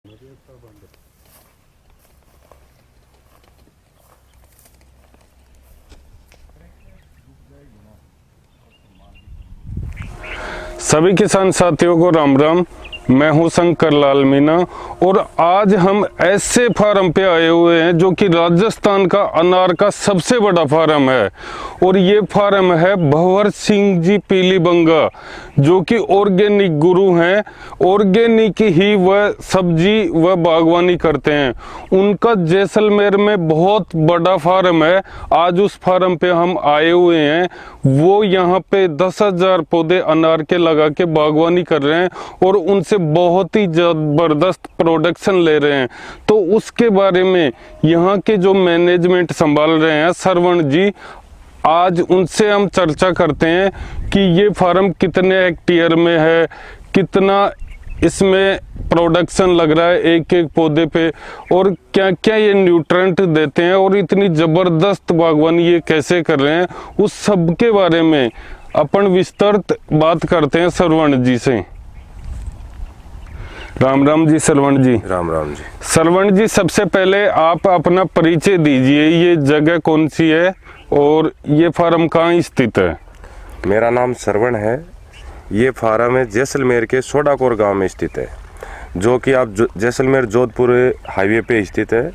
सभी किसान साथियों को राम राम। मैं हूं शंकर लाल मीना और आज हम ऐसे फार्म पे आए हुए हैं जो कि राजस्थान का अनार का सबसे बड़ा फार्म है। और ये फार्म है भंवर सिंह जी पीलीबंगा, जो कि ऑर्गेनिक गुरु हैं। ऑर्गेनिक ही वह सब्जी व बागवानी करते हैं। उनका जैसलमेर में बहुत बड़ा फार्म है। आज उस फार्म पे हम आए हुए हैं। वो यहाँ पे 10,000 पौधे अनार के लगा के बागवानी कर रहे हैं और उनसे बहुत ही जबरदस्त प्रोडक्शन ले रहे हैं। तो उसके बारे में यहाँ के जो मैनेजमेंट संभाल रहे हैं श्रवण जी, आज उनसे हम चर्चा करते हैं कि ये फार्म कितने हेक्टेयर में है, कितना इसमें प्रोडक्शन लग रहा है एक एक पौधे पे, और क्या क्या ये न्यूट्रेंट देते हैं और इतनी ज़बरदस्त बागवानी ये कैसे कर रहे हैं, उस सब के बारे में अपन विस्तृत बात करते हैं श्रवण जी से। राम राम जी श्रवण जी। राम राम जी। श्रवण जी, सबसे पहले आप अपना परिचय दीजिए। ये जगह कौन सी है और ये फार्म कहाँ स्थित है? मेरा नाम श्रवण है। ये फार्म है जैसलमेर के सोडाकोर गांव में स्थित है, जो कि आप जैसलमेर जोधपुर हाईवे पे स्थित है।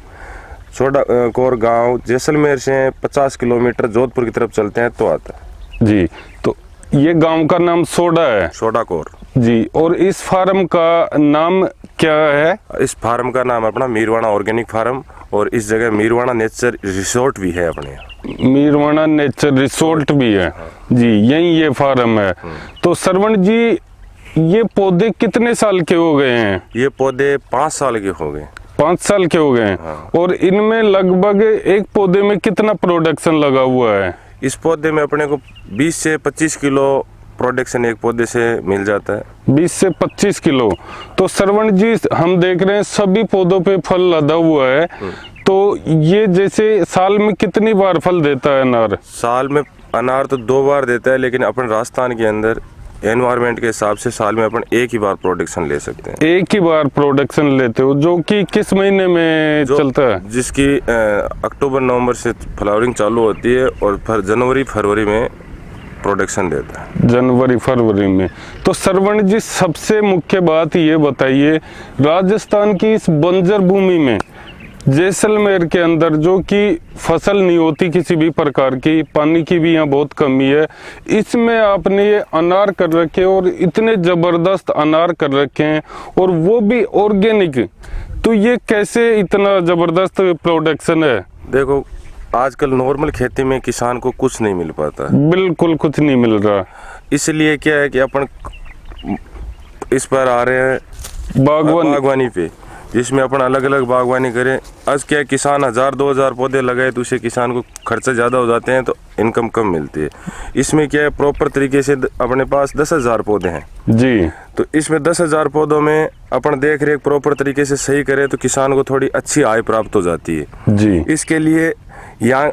सोडाकोर गांव जैसलमेर से 50 किलोमीटर जोधपुर की तरफ चलते हैं तो आता है जी। तो ये गांव का नाम सोडा है? सोडाकोर जी। और इस फार्म का नाम क्या है? इस फार्म का नाम अपना मीरवाणा ऑर्गेनिक फार्म, और इस जगह मीरवाणा नेचर रिसोर्ट भी है अपने यहाँ। मीरवाणा नेचर रिसोर्ट भी है जी, यही ये फार्म है। तो श्रवण जी, ये पौधे कितने साल के हो गए हैं? ये पौधे 5 साल के हो गए। 5 साल के हो गए हैं। हाँ। और इनमें लगभग एक पौधे में कितना प्रोडक्शन लगा हुआ है? इस पौधे में अपने को 20 से 25 किलो प्रोडक्शन एक पौधे से मिल जाता है। 20 से 25 किलो। तो श्रवण जी, हम देख रहे हैं सभी पौधों पे फल लदा हुआ है। तो ये जैसे साल में कितनी बार फल देता है अनार? साल में अनार तो 2 बार देता है, लेकिन अपन राजस्थान के अंदर एनवायरनमेंट के हिसाब से साल में अपन एक ही बार प्रोडक्शन ले सकते हैं। एक ही बार प्रोडक्शन लेते हो, जो कि किस महीने में चलता है? जिसकी अक्टूबर नवंबर से फ्लावरिंग चालू होती है और फिर जनवरी फरवरी में प्रोडक्शन देता है। जनवरी फरवरी में। तो श्रवण जी, सबसे मुख्य बात ये बताइए, राजस्थान की इस बंजर भूमि में जैसलमेर के अंदर जो कि फसल नहीं होती किसी भी प्रकार की, पानी की भी यहाँ बहुत कमी है, इसमें आपने ये अनार कर रखे और इतने जबरदस्त अनार कर रखे हैं, और वो भी ऑर्गेनिक। तो ये कैसे इतना जबरदस्त प्रोडक्शन है? देखो, आजकल नॉर्मल खेती में किसान को कुछ नहीं मिल पाता, बिल्कुल कुछ नहीं मिल रहा। इसलिए क्या है कि अपन इस पर आ रहे हैं बागवानी पे, जिसमें अपन अलग अलग बागवानी करें। आज क्या है, किसान 1000-2000 पौधे लगाए तो उसे किसान को खर्चा ज़्यादा हो जाते हैं तो इनकम कम मिलती है। इसमें क्या है, प्रॉपर तरीके से अपने पास 10,000 पौधे हैं जी। तो इसमें 10,000 पौधों में अपन देख रेख प्रॉपर तरीके से सही करें तो किसान को थोड़ी अच्छी आय प्राप्त हो जाती है जी। इसके लिए यहाँ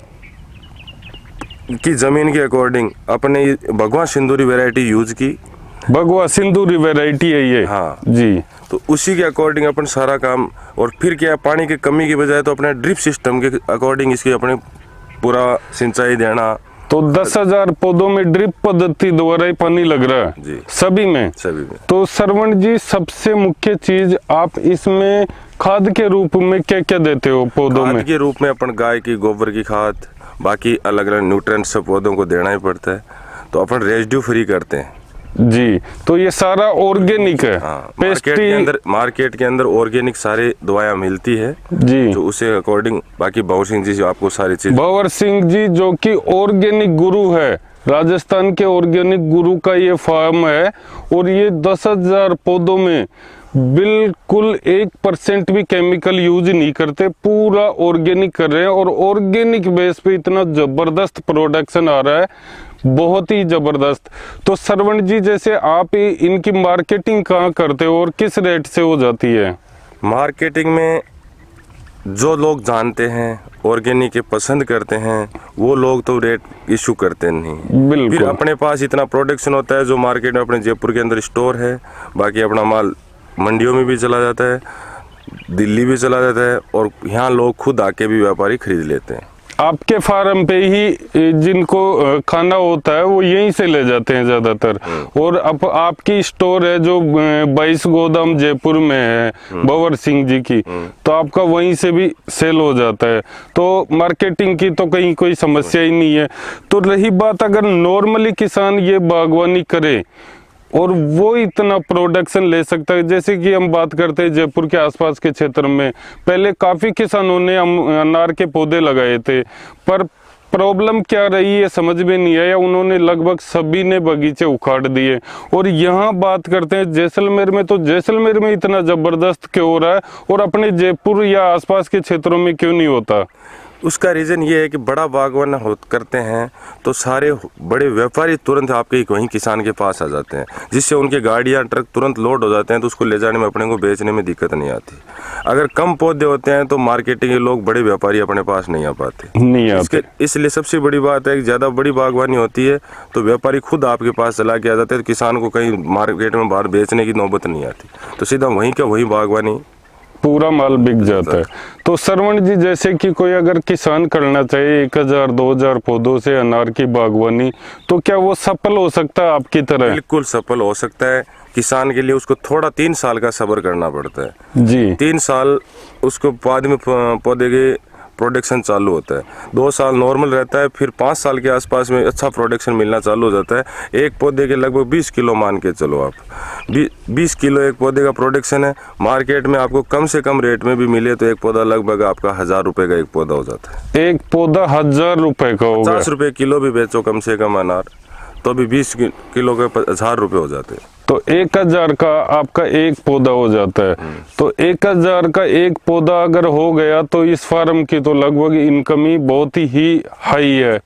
की ज़मीन के अकॉर्डिंग अपने भगवा सिंदूरी वैरायटी यूज की। भगवा सिंदूरी वैरायटी है ये? हाँ जी। तो उसी के अकॉर्डिंग अपन सारा काम, और फिर क्या पानी की कमी की बजाय तो अपने ड्रिप सिस्टम के अकॉर्डिंग इसकी अपने पूरा सिंचाई देना। तो 10,000 पौधों में ड्रिप पद्धति द्वारा ही पानी लग रहा है जी, सभी में? सभी में। तो श्रवण जी, सबसे मुख्य चीज, आप इसमें खाद के रूप में क्या क्या देते हो पौधों में? खाद के रूप में अपन गाय की गोबर की खाद, बाकी अलग अलग न्यूट्रिएंट्स सब पौधों को देना ही पड़ता है। तो अपन रेजिड्यू फ्री करते हैं जी। तो ये सारा ऑर्गेनिक है? हाँ, मार्केट के अंदर ऑर्गेनिक सारी दवाइयाँ मिलती है जी, जो उसे अकॉर्डिंग। बाकी भंवर सिंह जी आपको सारी चीज, भंवर सिंह जी जो कि ऑर्गेनिक गुरु है, राजस्थान के ऑर्गेनिक गुरु का ये फार्म है, और ये 10,000 पौधों में बिल्कुल 1% भी केमिकल यूज नहीं करते, पूरा ऑर्गेनिक कर रहे हैं। और ऑर्गेनिक बेस पे इतना जबरदस्त प्रोडक्शन आ रहा है, बहुत ही जबरदस्त। तो श्रवण जी, जैसे आप इनकी मार्केटिंग कहाँ करते हो और किस रेट से हो जाती है? मार्केटिंग में जो लोग जानते हैं, ऑर्गेनिक के पसंद करते हैं, वो लोग तो रेट इशू करते नहीं। बिल्कुल। फिर अपने पास इतना प्रोडक्शन होता है जो मार्केट में अपने जयपुर के अंदर स्टोर है, बाकी अपना माल मंडियों में भी चला जाता है। दिल्ली भी चला जाता है और यहाँ लोग खुद आके भी व्यापारी खरीद लेते हैं। आपके फार्म पे ही जिनको खाना होता है वो यहीं से ले जाते हैं ज़्यादातर। और अब आपकी स्टोर है जो 22 गोदाम जयपुर में है भंवर सिंह जी की, तो आपका वहीं से भी सेल हो जाता है, तो मार्केटिंग की तो कहीं कोई समस्या ही नहीं है। तो रही बात अगर नॉर्मली किसान ये बागवानी करे और वो इतना प्रोडक्शन ले सकता है, जैसे कि हम बात करते हैं जयपुर के आसपास के क्षेत्र में पहले काफ़ी किसानों ने अनार के पौधे लगाए थे, पर प्रॉब्लम क्या रही है समझ में नहीं आया, उन्होंने लगभग सभी ने बगीचे उखाड़ दिए। और यहाँ बात करते हैं जैसलमेर में, तो जैसलमेर में इतना ज़बरदस्त क्यों हो रहा है और अपने जयपुर या आसपास के क्षेत्रों में क्यों नहीं होता? उसका रीज़न ये है कि बड़ा बागवान करते हैं तो सारे बड़े व्यापारी तुरंत आपके वहीं किसान के पास आ जाते हैं, जिससे उनके गाड़ियाँ ट्रक तुरंत लोड हो जाते हैं, तो उसको ले जाने में अपने को बेचने में दिक्कत नहीं आती। अगर कम पौधे होते हैं तो मार्केटिंग के लोग बड़े व्यापारी अपने पास नहीं आ पाते। इसलिए सबसे बड़ी बात है कि ज़्यादा बड़ी बागवानी होती है तो व्यापारी खुद आपके पास चला के आ जाते हैं, तो किसान को कहीं मार्केट में बाहर बेचने की नौबत नहीं आती, तो सीधा वहीं का वहीं बागवानी पूरा माल बिक जाता है। तो श्रवण जी, जैसे कि कोई अगर किसान करना चाहे 1000-2000 पौधों से अनार की बागवानी, तो क्या वो सफल हो सकता है आपकी तरह? बिल्कुल सफल हो सकता है। किसान के लिए उसको थोड़ा 3 साल का सब्र करना पड़ता है जी। 3 साल उसको बाद में पौधे के प्रोडक्शन चालू होता है। 2 साल नॉर्मल रहता है, फिर 5 साल के आसपास में अच्छा प्रोडक्शन मिलना चालू हो जाता है। एक पौधे के लगभग 20 किलो मान के चलो आप, 20 किलो एक पौधे का प्रोडक्शन है। मार्केट में आपको कम से कम रेट में भी मिले तो एक पौधा लगभग आपका 1000 रुपये का एक पौधा हो जाता है। एक पौधा 1000 रुपये का होगा। 50 रुपये किलो भी बेचो कम से कम अनार, तो भी 20 किलो के 1000 रुपये हो जाते हैं। तो 1000 का आपका एक पौधा हो जाता है। तो 1000 का एक पौधा अगर हो गया तो इस फार्म की तो लगभग इनकम ही बहुत ही हाई है।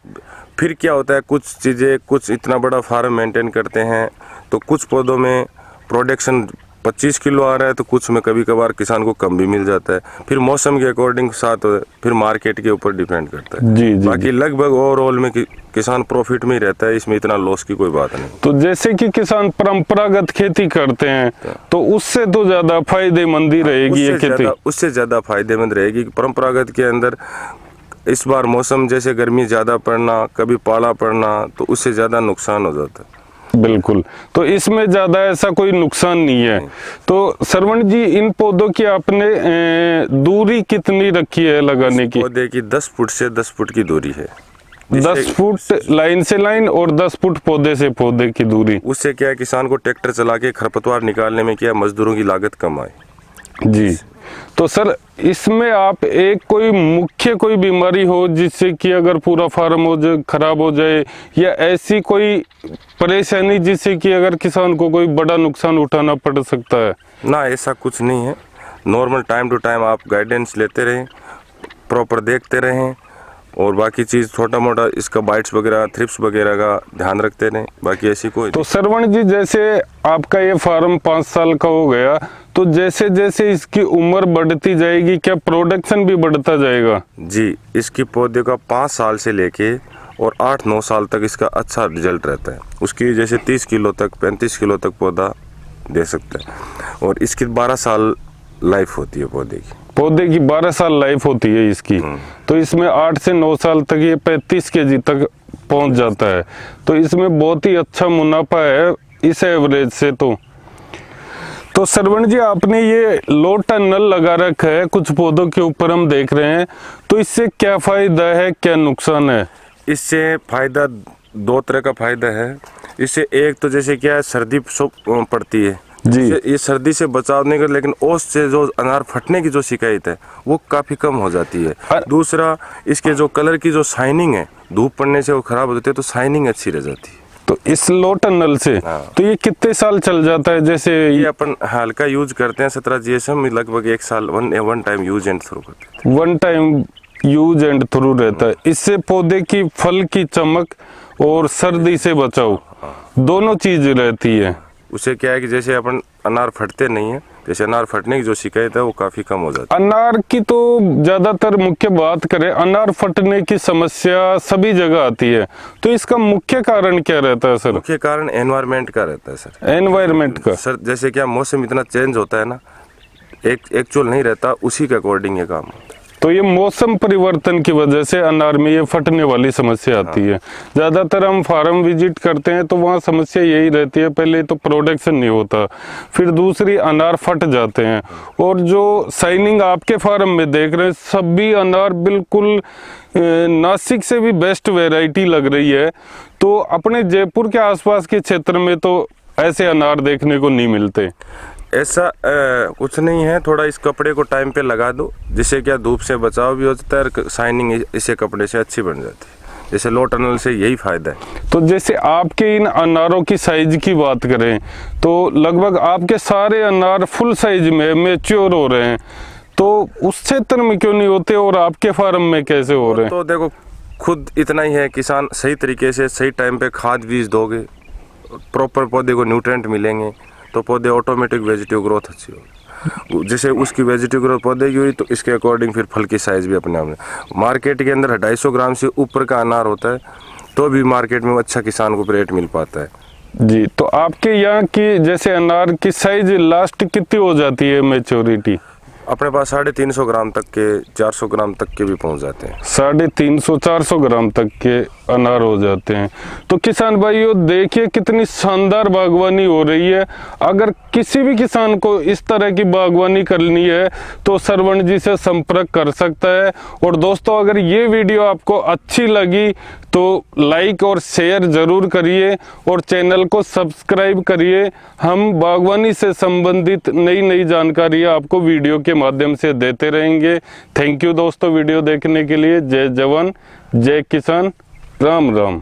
फिर क्या होता है, कुछ चीज़ें, कुछ इतना बड़ा फार्म मेंटेन करते हैं तो कुछ पौधों में प्रोडक्शन 25 किलो आ रहा है, तो कुछ में कभी कभार किसान को कम भी मिल जाता है। फिर मौसम के अकॉर्डिंग साथ फिर मार्केट के ऊपर डिपेंड करता है। जी जी। बाकी लगभग ओवरऑल में किसान प्रॉफिट में ही रहता है, इसमें इतना लॉस की कोई बात नहीं। तो जैसे कि किसान परंपरागत खेती करते हैं तो उससे तो ज्यादा फायदेमंद ही रहेगी ये खेती। उससे ज्यादा फायदेमंद रहेगी। परंपरागत के अंदर इस बार मौसम जैसे गर्मी ज्यादा पड़ना, कभी पाला पड़ना, तो उससे ज्यादा नुकसान हो जाता है। बिल्कुल, तो इसमें ज्यादा ऐसा कोई नुकसान नहीं है। तो श्रवण जी, इन पौधों की आपने दूरी कितनी रखी है लगाने की? पौधे की 10 फुट से 10 फुट की दूरी है। 10 फुट लाइन से लाइन और 10 फुट पौधे से पौधे की दूरी। उससे क्या है, किसान को ट्रैक्टर चला के खरपतवार निकालने में क्या मजदूरों की लागत कम आए। जी। तो सर, इसमें आप एक कोई मुख्य कोई बीमारी हो जिससे कि अगर पूरा फार्म हो जाए, खराब हो जाए, या ऐसी कोई परेशानी जिससे कि अगर किसान को कोई बड़ा नुकसान उठाना पड़ सकता है? ना, ऐसा कुछ नहीं है। नॉर्मल टाइम टू टाइम आप गाइडेंस लेते रहें, प्रॉपर देखते रहें, और बाकी चीज़ छोटा मोटा इसका बाइट्स वगैरह, थ्रिप्स वगैरह का ध्यान रखते रहें, बाकी ऐसी कोई। तो श्रवण जी, जैसे आपका ये फार्म 5 साल का हो गया, तो जैसे जैसे इसकी उम्र बढ़ती जाएगी क्या प्रोडक्शन भी बढ़ता जाएगा? जी, इसकी पौधे का 5 साल से लेके और 8-9 साल तक इसका अच्छा रिजल्ट रहता है। उसकी जैसे 30 किलो तक, 35 किलो तक पौधा दे सकता है, और इसकी 12 साल लाइफ होती है पौधे की 12 साल लाइफ होती है इसकी। तो इसमें 8 से 9 साल तक ये 35 kg तक पहुंच जाता है। तो इसमें बहुत ही अच्छा मुनाफा है इस एवरेज से। तो श्रवण जी, आपने ये लो टनल लगा रखा है कुछ पौधों के ऊपर, हम देख रहे हैं, तो इससे क्या फायदा है, क्या नुकसान है? इससे फायदा 2 तरह का फायदा है। इससे एक तो जैसे क्या है, सर्दी पड़ती है जी, ये सर्दी से बचाने का, लेकिन ओस से जो अनार फटने की जो शिकायत है वो काफ़ी कम हो जाती है। दूसरा, इसके जो कलर की जो शाइनिंग है, धूप पड़ने से वो खराब हो जाती है, तो शाइनिंग अच्छी रह जाती है। तो इस लो टनल से तो ये कितने साल चल जाता है? जैसे ये अपन हल्का यूज करते हैं 17 GSM में, लगभग 1 साल one time use and through करते हैं। 1 टाइम यूज एंड थ्रू रहता है। इससे पौधे की फल की चमक और सर्दी से बचाव दोनों चीज रहती है। उससे क्या है कि जैसे अपन अनार फटते नहीं है, जैसे अनार फटने की जो शिकायत है वो काफी कम हो जाती है। अनार की तो ज्यादातर मुख्य बात करें, अनार फटने की समस्या सभी जगह आती है, तो इसका मुख्य कारण क्या रहता है सर? मुख्य कारण एनवायरनमेंट का रहता है सर। एनवायरनमेंट का? सर, जैसे क्या मौसम इतना चेंज होता है ना, एक एक्चुअल नहीं रहता, उसी के अकॉर्डिंग ये काम होता है। तो ये मौसम परिवर्तन की वजह से अनार में ये फटने वाली समस्या आती है। ज़्यादातर हम फार्म विजिट करते हैं तो वहाँ समस्या यही रहती है, पहले तो प्रोडक्शन नहीं होता, फिर दूसरी अनार फट जाते हैं। और जो शाइनिंग आपके फार्म में देख रहे हैं, सभी अनार बिल्कुल नासिक से भी बेस्ट वैरायटी लग रही है। तो अपने जयपुर के आसपास के क्षेत्र में तो ऐसे अनार देखने को नहीं मिलते। ऐसा कुछ नहीं है, थोड़ा इस कपड़े को टाइम पे लगा दो, जिससे क्या धूप से बचाव भी होता है और शाइनिंग इसे कपड़े से अच्छी बन जाती है। जैसे लो टनल से यही फायदा है। तो जैसे आपके इन अनारों की साइज की बात करें तो लगभग आपके सारे अनार फुल साइज में मैच्योर हो रहे हैं, तो उस क्षेत्र में क्यों नहीं होते और आपके फार्म में कैसे हो रहे हैं? तो देखो, खुद इतना ही है, किसान सही तरीके से सही टाइम पे खाद बीज दोगे, प्रॉपर पौधे को न्यूट्रेंट मिलेंगे, तो पौधे ऑटोमेटिक वेजिटेटिव ग्रोथ अच्छी होगी। जैसे उसकी वेजिटेटिव ग्रोथ पौधे की हुई तो इसके अकॉर्डिंग फिर फल की साइज़ भी अपने आप में। मार्केट के अंदर 250 ग्राम से ऊपर का अनार होता है तो भी मार्केट में अच्छा किसान को रेट मिल पाता है। जी, तो आपके यहाँ की जैसे अनार की साइज लास्ट कितनी हो जाती है मैच्योरिटी? अपने पास 350 ग्राम तक के, 400 ग्राम तक के भी पहुंच जाते हैं। 350-400 ग्राम तक के अनार हो जाते हैं। तो किसान भाइयों देखिए कितनी शानदार बागवानी हो रही है। अगर किसी भी किसान को इस तरह की बागवानी करनी है तो श्रवण जी से संपर्क कर सकता है। और दोस्तों, अगर ये वीडियो आपको अच्छी लगी तो लाइक और शेयर ज़रूर करिए और चैनल को सब्सक्राइब करिए। हम बागवानी से संबंधित नई नई जानकारियाँ आपको वीडियो के माध्यम से देते रहेंगे। थैंक यू दोस्तों वीडियो देखने के लिए। जय जवान जय किसान, राम राम।